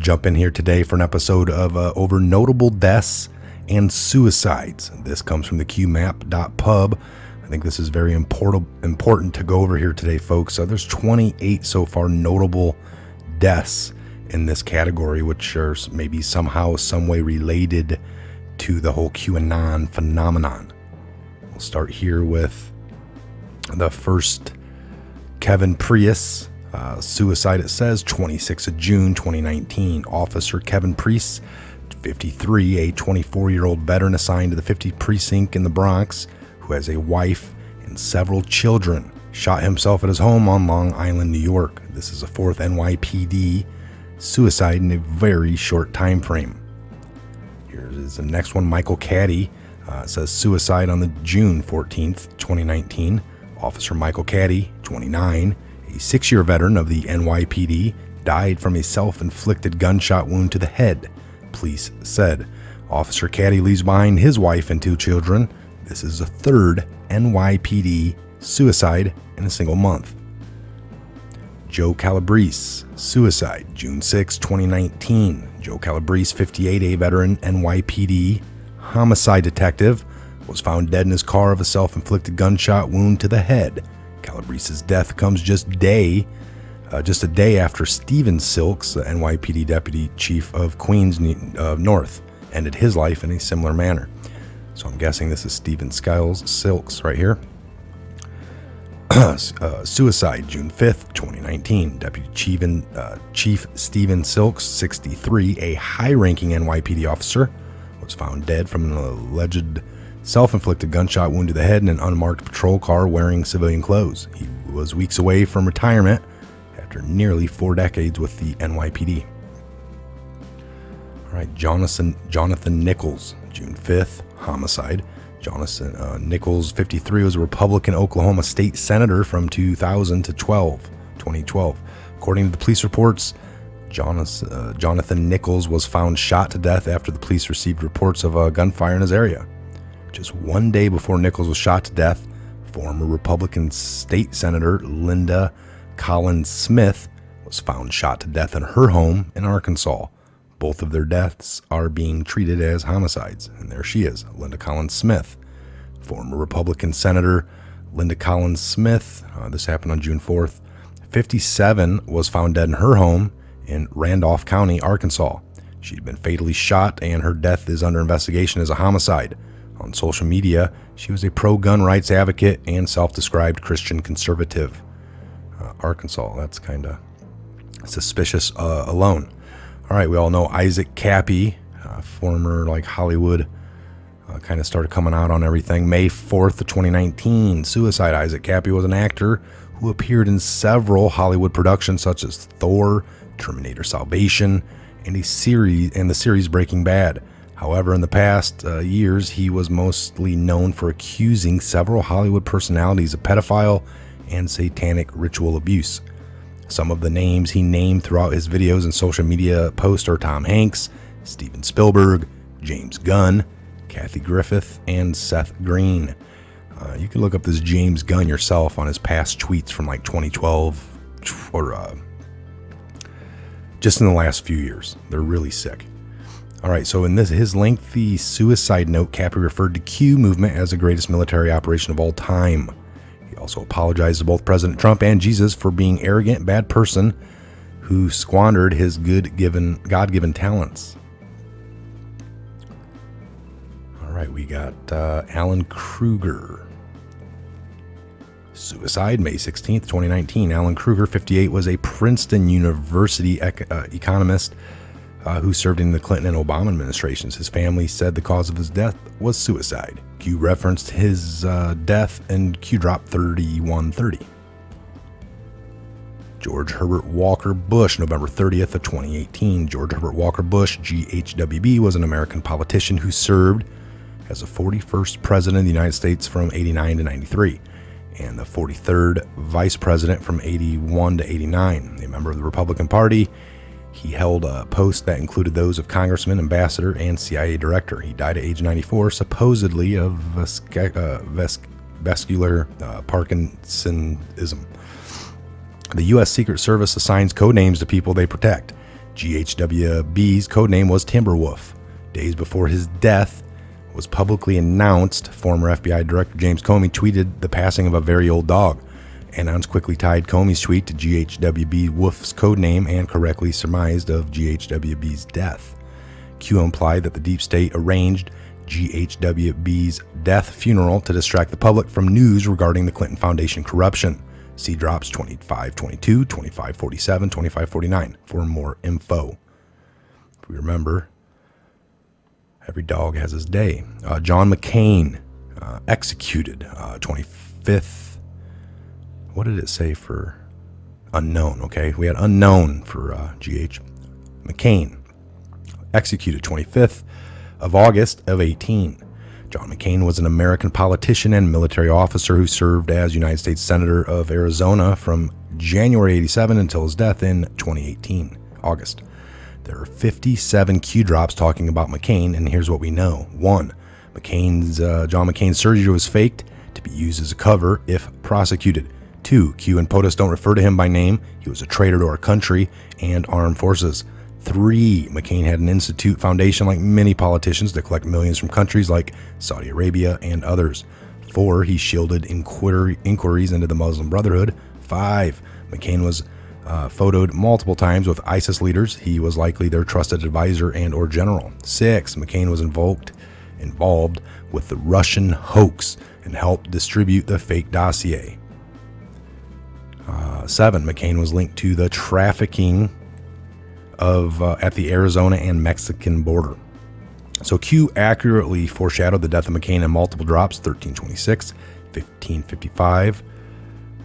jump in here today for an episode of over notable deaths and suicides. This comes from the qmap.pub. I think this is very important to go over here today, folks. There's 28 so far notable deaths in this category, which are maybe somehow, some way related to the whole QAnon phenomenon. We'll start here with the first, Kevin Priest. Suicide, it says, 26th of June, 2019. Officer Kevin Priest, 53, a 24-year-old veteran assigned to the 50th Precinct in the Bronx, who has a wife and several children, shot himself at his home on Long Island, New York. This is a fourth NYPD suicide in a very short time frame. Here is the next one, Michael Caddy. It says suicide on the June 14th, 2019. Officer Michael Caddy, 29, a 6-year veteran of the NYPD, died from a self-inflicted gunshot wound to the head, police said. Officer Caddy leaves behind his wife and 2 children. This is the third NYPD suicide in a single month. Joe Calabrese, suicide, June 6, 2019. Joe Calabrese, 58, a veteran NYPD homicide detective, was found dead in his car of a self-inflicted gunshot wound to the head. Calabrese's death comes just a day after Stephen Silks, the NYPD deputy chief of Queens North, ended his life in a similar manner. So I'm guessing this is Stephen Silks right here. Suicide, June 5th, 2019. Deputy Chief Stephen Silks, 63, a high-ranking NYPD officer, was found dead from an alleged self-inflicted gunshot wound to the head in an unmarked patrol car wearing civilian clothes. He was weeks away from retirement after nearly 4 decades with the NYPD. All right, Jonathan Nichols, June 5th, homicide. Jonathan Nichols, 53, was a Republican Oklahoma state senator from 2000 to 2012. According to the police reports, Jonathan Nichols was found shot to death after the police received reports of gunfire in his area. Just 1 day before Nichols was shot to death, former Republican state senator Linda Collins Smith was found shot to death in her home in Arkansas. Both of their deaths are being treated as homicides. And there she is, Linda Collins Smith. Former Republican Senator Linda Collins Smith, this happened on June 4th, 57, was found dead in her home in Randolph County, Arkansas. She'd been fatally shot, and her death is under investigation as a homicide. On social media, she was a pro-gun rights advocate and self-described Christian conservative. Arkansas, that's kind of suspicious alone. All right, we all know Isaac Cappy, former Hollywood, kind of started coming out on everything. May 4th of 2019, suicide. Isaac Cappy was an actor who appeared in several Hollywood productions such as Thor, Terminator Salvation, and the series Breaking Bad. However, in the past years, he was mostly known for accusing several Hollywood personalities of pedophile and satanic ritual abuse. Some of the names he named throughout his videos and social media posts are Tom Hanks, Steven Spielberg, James Gunn, Kathy Griffith, and Seth Green. You can look up this James Gunn yourself on his past tweets from 2012 or just in the last few years. They're really sick. All right, so in his lengthy suicide note, Cappy referred to Q movement as the greatest military operation of all time. He also apologized to both President Trump and Jesus for being arrogant, bad person who squandered his God-given talents. All right, we got Alan Kruger. Suicide, May 16th, 2019. Alan Kruger, 58, was a Princeton University economist who served in the Clinton and Obama administrations. His family said the cause of his death was suicide. Q referenced his death in Q Drop 3130. George Herbert Walker Bush, November 30th of 2018. George Herbert Walker Bush, GHWB, was an American politician who served as the 41st president of the United States from 89 to 93. And the 43rd vice president from 81 to 89. A member of the Republican Party, he held posts that included those of congressman, ambassador, and CIA director. He died at age 94, supposedly of vascular Parkinsonism. The U.S. Secret Service assigns code names to people they protect. GHWB's codename was Timberwolf. Days before his death was publicly announced, former FBI Director James Comey tweeted the passing of a very old dog. Anons quickly tied Comey's tweet to GHWB Wolf's codename and correctly surmised of GHWB's death. Q implied that the deep state arranged GHWB's death funeral to distract the public from news regarding the Clinton Foundation corruption. See drops 2522, 2547, 2549 for more info. If we remember, every dog has his day. John McCain executed 25th. What did it say for unknown? Okay, we had unknown for GH. McCain executed 25th of August of 18. John McCain was an American politician and military officer who served as United States Senator of Arizona from January 87 until his death in 2018, August. There are 57 Q drops talking about McCain, and here's what we know. 1. John McCain's surgery was faked to be used as a cover if prosecuted. 2. Q and POTUS don't refer to him by name. He was a traitor to our country and armed forces. 3. McCain had an institute foundation like many politicians to collect millions from countries like Saudi Arabia and others. 4. He shielded inquiries into the Muslim Brotherhood. 5. McCain was photoed multiple times with ISIS leaders. He was likely their trusted advisor and or general. 6. McCain was involved with the Russian hoax and helped distribute the fake dossier. 7. McCain was linked to the trafficking of at the Arizona and Mexican border. So Q accurately foreshadowed the death of McCain in multiple drops: 1326, 1555,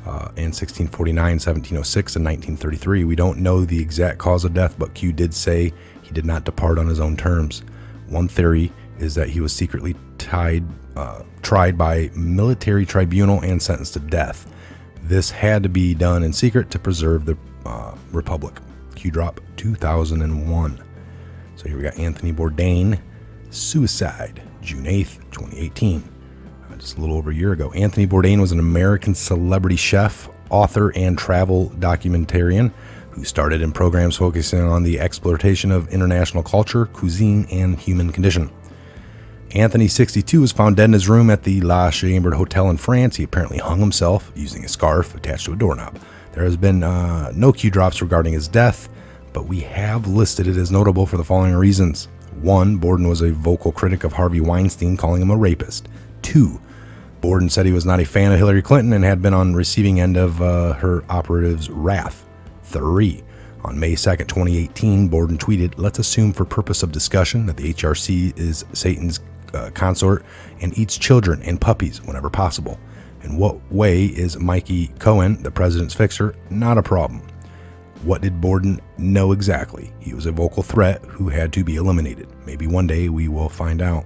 and 1649, 1706, and 1933. We don't know the exact cause of death, but Q did say he did not depart on his own terms. One theory is that he was secretly tried by military tribunal and sentenced to death. This had to be done in secret to preserve the Republic. Q drop 2001. So here we got Anthony Bourdain, suicide, June 8th, 2018. Just a little over a year ago. Anthony Bourdain was an American celebrity chef, author, and travel documentarian who started in programs focusing on the exploitation of international culture, cuisine, and human condition. Anthony, 62, was found dead in his room at the La Chambre Hotel in France. He apparently hung himself using a scarf attached to a doorknob. There has been no Q drops regarding his death, but we have listed it as notable for the following reasons. 1. Borden was a vocal critic of Harvey Weinstein, calling him a rapist. 2. Borden said he was not a fan of Hillary Clinton and had been on receiving end of her operatives' wrath. 3. On May 2nd, 2018, Borden tweeted, "Let's assume for purpose of discussion that the HRC is Satan's consort and eats children and puppies whenever possible. In what way is Mikey Cohen, the president's fixer, not a problem? What did Borden know exactly? He was a vocal threat who had to be eliminated. Maybe one day we will find out."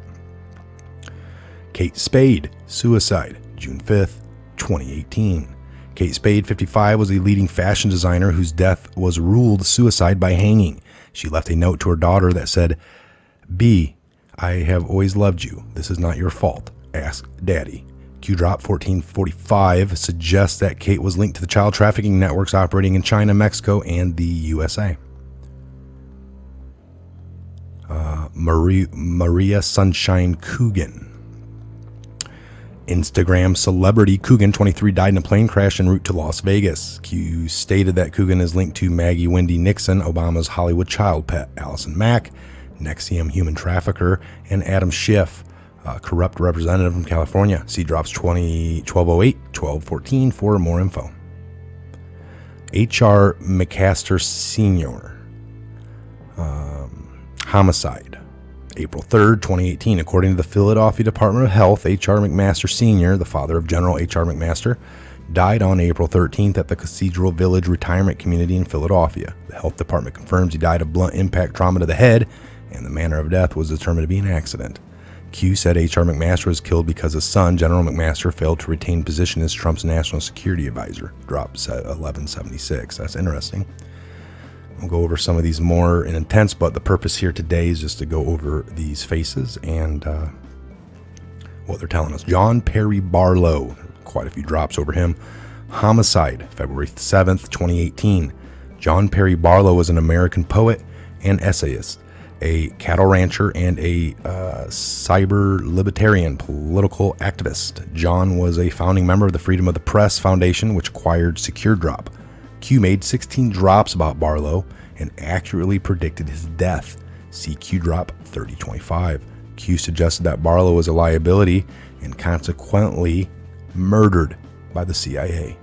Kate Spade, suicide, June 5th, 2018. Kate Spade, 55, was a leading fashion designer whose death was ruled suicide by hanging. She left a note to her daughter that said, "B, I have always loved you. This is not your fault. Ask Daddy." Q drop 1445 suggests that Kate was linked to the child trafficking networks operating in China, Mexico, and the USA. Maria Sunshine Coogan. Instagram celebrity Coogan, 23, died in a plane crash en route to Las Vegas. Q stated that Coogan is linked to Maggie Wendy Nixon, Obama's Hollywood child pet, Allison Mack, Nexium human trafficker, and Adam Schiff, corrupt representative from California. See drops 1208, 1214 for more info. H.R. McMaster Sr. Homicide, April 3rd, 2018. According to the Philadelphia Department of Health, H.R. McMaster Sr., the father of General H.R. McMaster, died on April 13th at the Cathedral Village Retirement Community in Philadelphia. The health department confirms he died of blunt impact trauma to the head, and the manner of death was determined to be an accident. Q said H.R. McMaster was killed because his son, General McMaster, failed to retain position as Trump's national security advisor. Drops at 1176. That's interesting. We'll go over some of these more in intense, but the purpose here today is just to go over these faces and what they're telling us. John Perry Barlow, quite a few drops over him. Homicide, February 7th, 2018. John Perry Barlow was an American poet, and essayist, a cattle rancher, and a cyber libertarian political activist. John was a founding member of the Freedom of the Press Foundation, which acquired Secure Drop. Q made 16 drops about Barlow and accurately predicted his death. See Q Drop 3025. Q suggested that Barlow was a liability and consequently murdered by the CIA.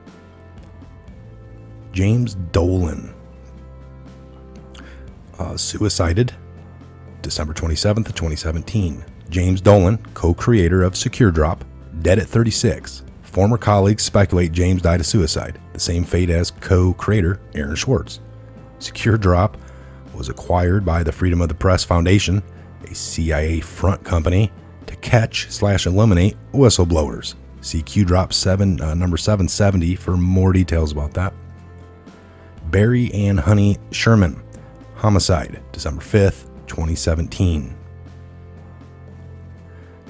James Dolan suicided December 27th, 2017. James Dolan, co-creator of Secure Drop, dead at 36. Former colleagues speculate James died of suicide, the same fate as co-creator Aaron Swartz. Secure Drop was acquired by the Freedom of the Press Foundation, a CIA front company, to catch/eliminate whistleblowers. See Q Drop number 770 for more details about that. Barry and Honey Sherman, homicide, December 5th, 2017.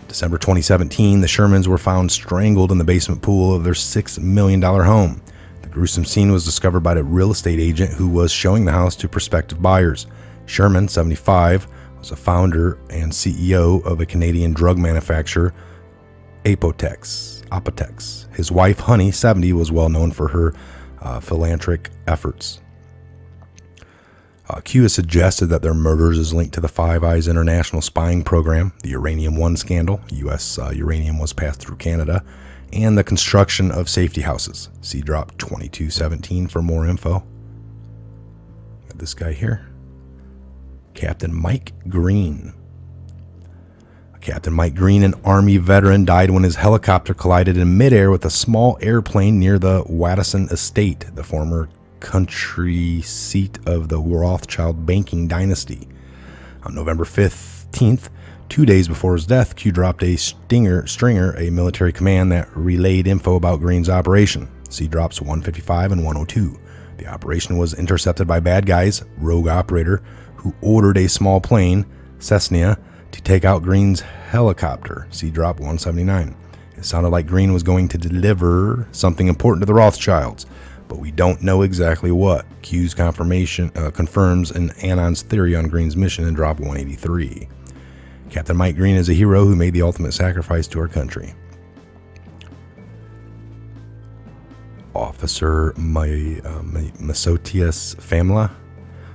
December 2017, the Shermans were found strangled in the basement pool of their $6 million home. The gruesome scene was discovered by the real estate agent who was showing the house to prospective buyers. Sherman, 75, was a founder and CEO of a Canadian drug manufacturer, Apotex. His wife, Honey, 70, was well known for her philanthropic efforts. Q has suggested that their murders is linked to the Five Eyes International spying program, the Uranium One scandal, U.S. uranium was passed through Canada, and the construction of safety houses. See Drop 2217 for more info. Got this guy here. Captain Mike Green. Captain Mike Green, an Army veteran, died when his helicopter collided in midair with a small airplane near the Waddison Estate, the former country seat of the Rothschild banking dynasty. On November 15th, 2 days before his death, Q dropped a stringer, a military command that relayed info about Green's operation. See Drops 155 and 102. The operation was intercepted by bad guys, rogue operator, who ordered a small plane, Cessna, to take out Green's helicopter. See Drop 179. It sounded like Green was going to deliver something important to the Rothschilds, but we don't know exactly what. Q's confirmation confirms an Anon's theory on Green's mission in Drop 183. Captain Mike Green is a hero who made the ultimate sacrifice to our country. Officer Masotius Famla.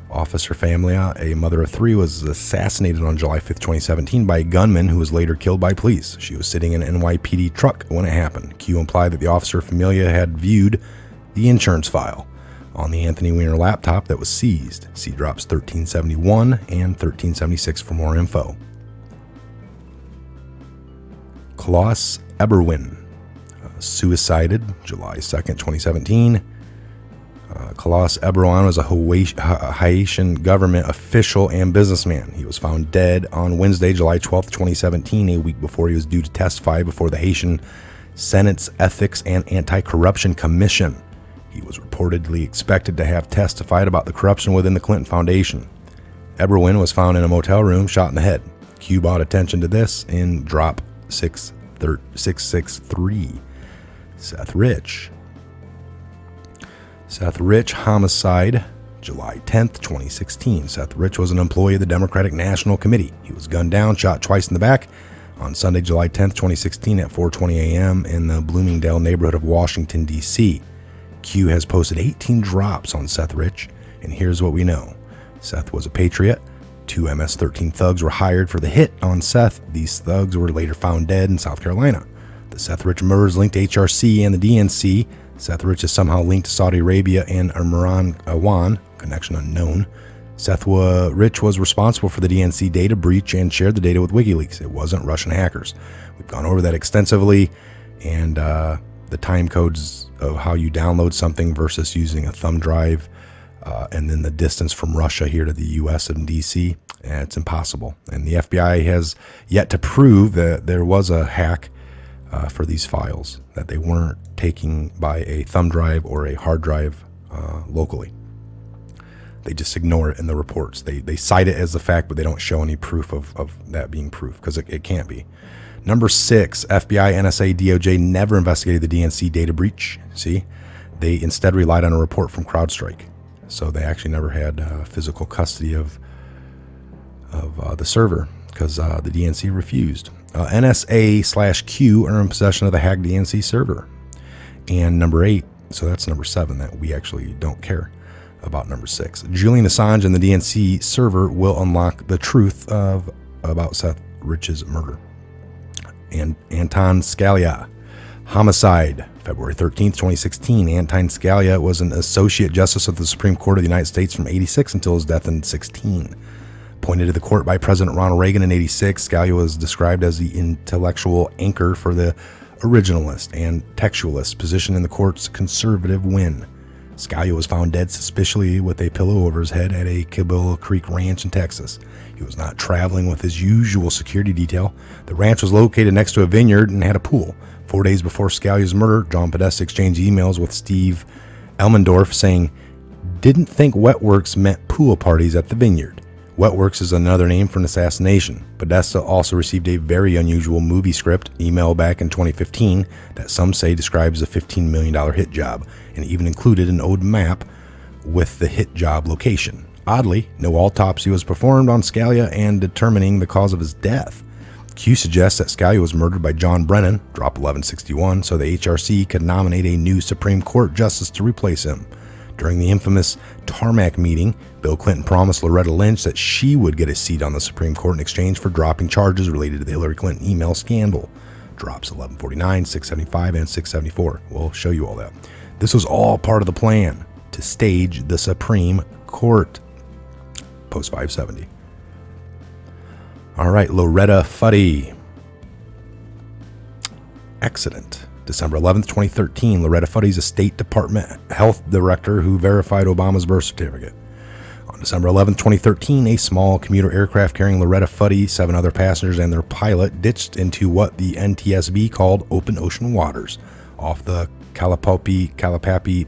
Officer Famlia, a mother of three, was assassinated on July 5th, 2017 by a gunman who was later killed by police. She was sitting in an NYPD truck when it happened. Q implied that the officer Familia had viewed the insurance file on the Anthony Weiner laptop that was seized. See Drops 1371 and 1376 for more info. Klaus Eberwin, suicided July 2nd, 2017. Klaus Eberwin was a Haitian government official and businessman. He was found dead on Wednesday, July 12th, 2017, a week before he was due to testify before the Haitian Senate's Ethics and Anti-Corruption Commission. He was reportedly expected to have testified about the corruption within the Clinton Foundation. Eberwin was found in a motel room, shot in the head. Q brought attention to this in Drop 663. Seth Rich, homicide, July 10th, 2016. Seth Rich was an employee of the Democratic National Committee. He was gunned down, shot twice in the back on Sunday, July 10th, 2016 at 4:20 a.m. in the Bloomingdale neighborhood of Washington, D.C. Q has posted 18 drops on Seth Rich, and here's what we know. Seth was a Patriot. 2 MS-13 thugs were hired for the hit on Seth. These thugs were later found dead in South Carolina. The Seth Rich murders linked to HRC and the DNC. Seth Rich is somehow linked to Saudi Arabia and Imran Awan, connection unknown. Seth Rich was responsible for the DNC data breach and shared the data with WikiLeaks. It wasn't Russian hackers. We've gone over that extensively, and the time codes of how you download something versus using a thumb drive, and then the distance from Russia here to the US and DC, it's impossible. And the FBI has yet to prove that there was a hack for these files, that they weren't taken by a thumb drive or a hard drive locally. They just ignore it in the reports. They cite it as the fact, but they don't show any proof of that being proof, because it can't be. Number 6, FBI, NSA, DOJ never investigated the DNC data breach. See, they instead relied on a report from CrowdStrike. So they actually never had physical custody of of the server because the DNC refused. NSA/Q are in possession of the hacked DNC server. And number 8, so that's number 7 that we actually don't care about. Number 6, Julian Assange and the DNC server will unlock the truth about Seth Rich's murder. And Anton Scalia, homicide, February 13th, 2016. Anton Scalia was an associate justice of the Supreme Court of the United States from 86 until his death in 16. Appointed to the court by President Ronald Reagan in 86, Scalia was described as the intellectual anchor for the originalist and textualist position in the court's conservative wing. Scalia was found dead suspiciously with a pillow over his head at a Cabell Creek ranch in Texas. He was not traveling with his usual security detail. The ranch was located next to a vineyard and had a pool. 4 days before Scalia's murder, John Podesta exchanged emails with Steve Elmendorf saying, "Didn't think Wetworks meant pool parties at the vineyard." Wetworks is another name for an assassination. Podesta also received a very unusual movie script email back in 2015 that some say describes a $15 million hit job, and even included an old map with the hit job location. Oddly, no autopsy was performed on Scalia and determining the cause of his death. Q suggests that Scalia was murdered by John Brennan, drop 1161, so the HRC could nominate a new Supreme Court justice to replace him. During the infamous Tarmac meeting, Bill Clinton promised Loretta Lynch that she would get a seat on the Supreme Court in exchange for dropping charges related to the Hillary Clinton email scandal. Drops 1149, 675, and 674. We'll show you all that. This was all part of the plan to stage the Supreme Court. Post 570. All right, Loretta Fuddy. Accident. December 11th, 2013, Loretta Fuddy is a State Department health director who verified Obama's birth certificate. On December 11th, 2013, a small commuter aircraft carrying Loretta Fuddy, 7 other passengers, and their pilot ditched into what the NTSB called open ocean waters off the Kalapapi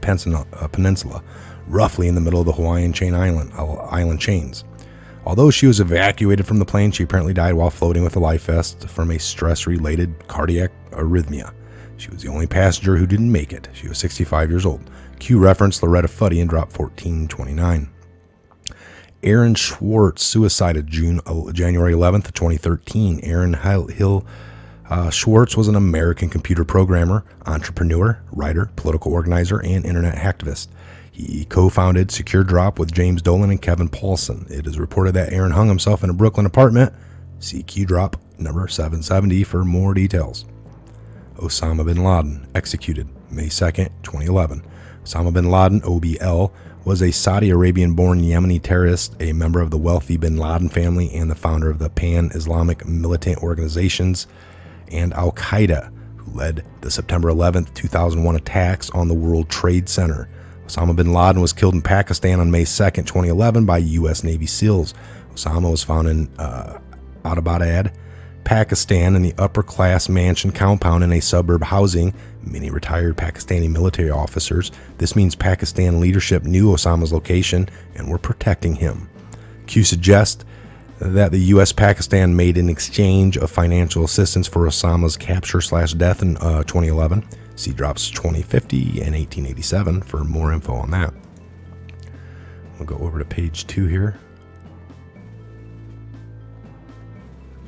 Peninsula, roughly in the middle of the Hawaiian island chains. Although she was evacuated from the plane, she apparently died while floating with a life vest from a stress-related cardiac arrhythmia. She was the only passenger who didn't make it. She was 65 years old. Q referenced Loretta Fuddy in drop 1429. Aaron Swartz suicided January 11th, 2013. Aaron Hill Swartz was an American computer programmer, entrepreneur, writer, political organizer, and internet hacktivist. He co-founded Secure Drop with James Dolan and Kevin Paulson. It is reported that Aaron hung himself in a Brooklyn apartment. See Q Drop number 770 for more details. Osama bin Laden, executed May 2nd, 2011. Osama bin Laden, OBL, was a Saudi Arabian-born Yemeni terrorist, a member of the wealthy bin Laden family, and the founder of the Pan-Islamic militant organizations and Al-Qaeda, who led the September 11th, 2001 attacks on the World Trade Center. Osama bin Laden was killed in Pakistan on May 2nd, 2011 by U.S. Navy SEALs. Osama was found in Abbottabad, Pakistan, in the upper-class mansion compound in a suburb housing many retired Pakistani military officers. This means Pakistan leadership knew Osama's location and were protecting him. Q suggests that the U.S.-Pakistan made an exchange of financial assistance for Osama's capture/death in 2011. See drops 2050 and 1887 for more info on that. We'll go over to page 2 here.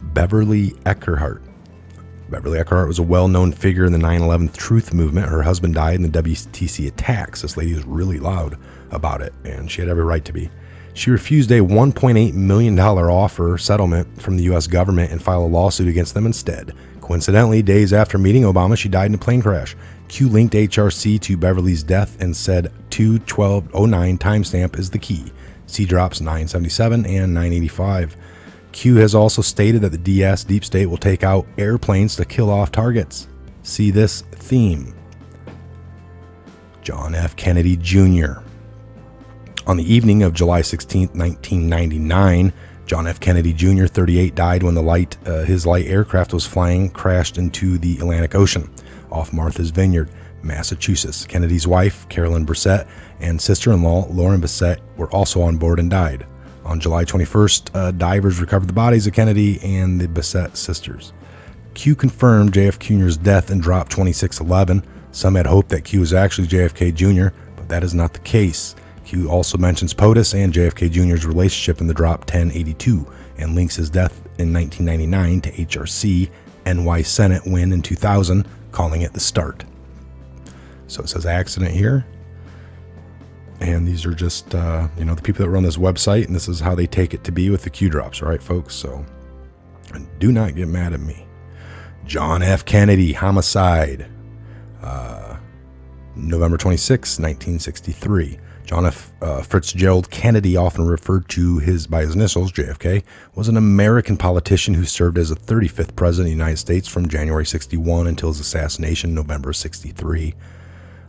Beverly Eckerhart. Beverly Eckerhart was a well-known figure in the 9/11 Truth Movement. Her husband died in the WTC attacks. This lady was really loud about it, and she had every right to be. She refused a $1.8 million offer settlement from the U.S. government and filed a lawsuit against them instead. Coincidentally, days after meeting Obama, she died in a plane crash. Q linked HRC to Beverly's death and said 2/12/09 timestamp is the key. See drops 977 and 985. Q has also stated that the DS Deep State will take out airplanes to kill off targets. See this theme. John F. Kennedy Jr. On the evening of July 16, 1999, John F. Kennedy Jr., 38, died when his light aircraft was flying crashed into the Atlantic Ocean off Martha's Vineyard, Massachusetts. Kennedy's wife, Carolyn Brissett, and sister-in-law, Lauren Brissett, were also on board and died. On July 21st, divers recovered the bodies of Kennedy and the Brissett sisters. Q confirmed JF Jr.'s death in drop 2611. Some had hoped that Q was actually JFK Jr., but that is not the case. Q also mentions POTUS and JFK Jr.'s relationship in the drop 1082. and links his death in 1999 to HRC NY Senate win in 2000, calling it the start. So it says accident here. And these are just, the people that run this website, and this is how they take it to be with the Q drops, all right, folks? So do not get mad at me. John F. Kennedy, homicide, November 26, 1963. John F. Fitzgerald Kennedy, often referred to by his initials, JFK, was an American politician who served as the 35th president of the United States from January 61 until his assassination, November 63.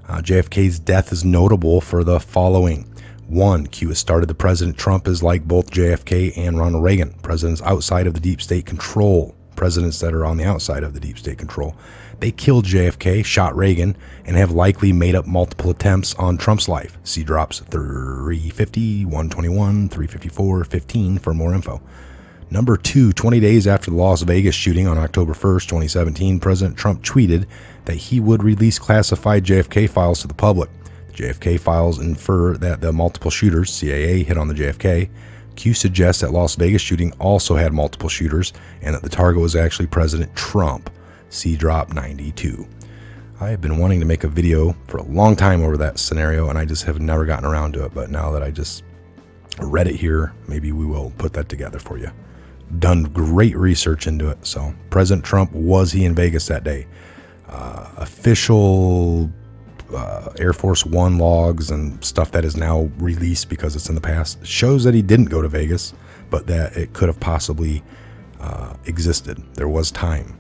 JFK's death is notable for the following. 1. Q has started the President Trump is like both JFK and Ronald Reagan, presidents outside of the deep state control, presidents that are on the outside of the deep state control. They killed JFK, shot Reagan, and have likely made up multiple attempts on Trump's life. See drops 350, 121, 354, 15 for more info. Number 2, 20 days after the Las Vegas shooting on October 1st, 2017, President Trump tweeted that he would release classified JFK files to the public. The JFK files infer that the multiple shooters, CIA, hit on the JFK. Q suggests that Las Vegas shooting also had multiple shooters and that the target was actually President Trump. See drop 92. I have been wanting to make a video for a long time over that scenario, and I just have never gotten around to it. But now that I just read it here, maybe we will put that together for you. Done great research into it. So President Trump, was he in Vegas that day? Official Air Force One logs and stuff that is now released because it's in the past shows that he didn't go to Vegas, but that it could have possibly existed. There was time.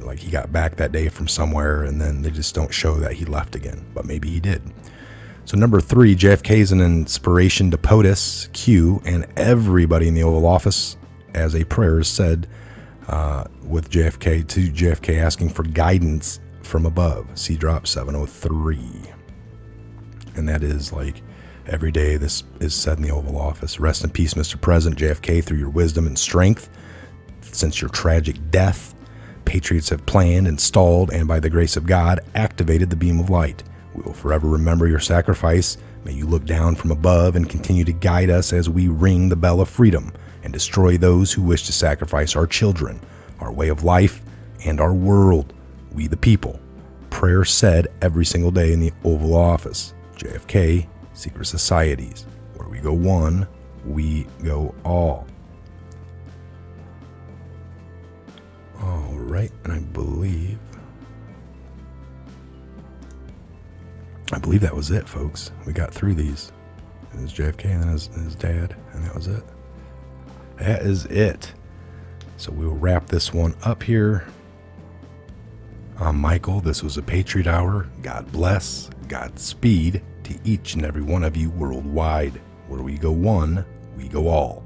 Like he got back that day from somewhere, and then they just don't show that he left again, but maybe he did. So number 3, JFK is an inspiration to POTUS, Q, and everybody in the Oval Office, as a prayer is said with JFK asking for guidance from above. See drop 703. And that is like every day this is said in the Oval Office. Rest in peace, Mr. President JFK, through your wisdom and strength. Since your tragic death, patriots have planned, installed, and by the grace of God, activated the beam of light. We will forever remember your sacrifice. May you look down from above and continue to guide us as we ring the bell of freedom and destroy those who wish to sacrifice our children, our way of life, and our world. We the people. Prayer said every single day in the Oval Office. JFK, secret societies. Where we go one, we go all. All right, and I believe that was it, folks. We got through these. It was JFK and then his dad, and that was it. That is it. So we will wrap this one up here. I'm Michael. This was a Patriot Hour. God bless. Godspeed to each and every one of you worldwide. Where we go one, we go all.